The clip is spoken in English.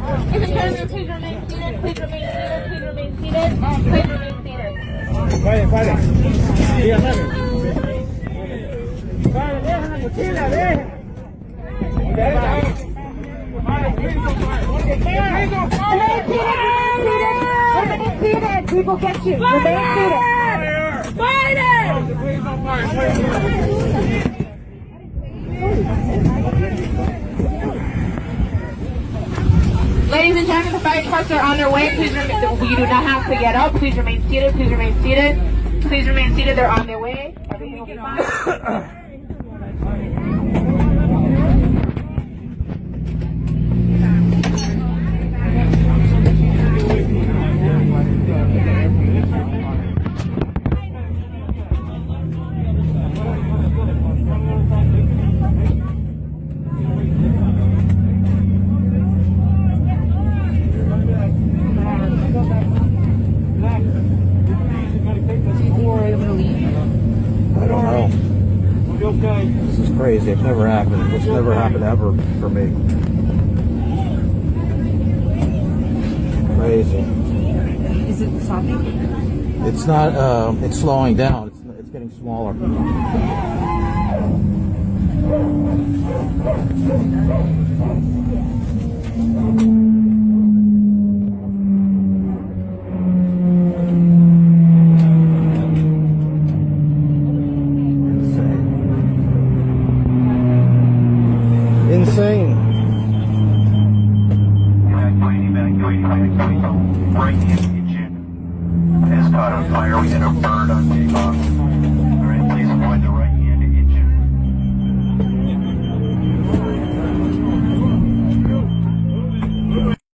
If the passenger, please remain seated. Please remain seated. Please remain seated. Please remain seated. Vaya, vaya. Siga, dale. Vaya, deja la mochila, deja. Remain seated. People get you. Remain seated. Ladies and gentlemen, the fire trucks are on their way. Please remain, you do not have to get up. Please remain seated. Please remain seated. Please remain seated. They're on their way. Everything will be fine. I don't know. This is crazy. It's never happened. It's never happened ever for me. Crazy. Is it stopping? It's not. It's slowing down. It's getting smaller. Insane. Right in the kitchen has caught on fire. We had a bird on takeoff. All right, please avoid the right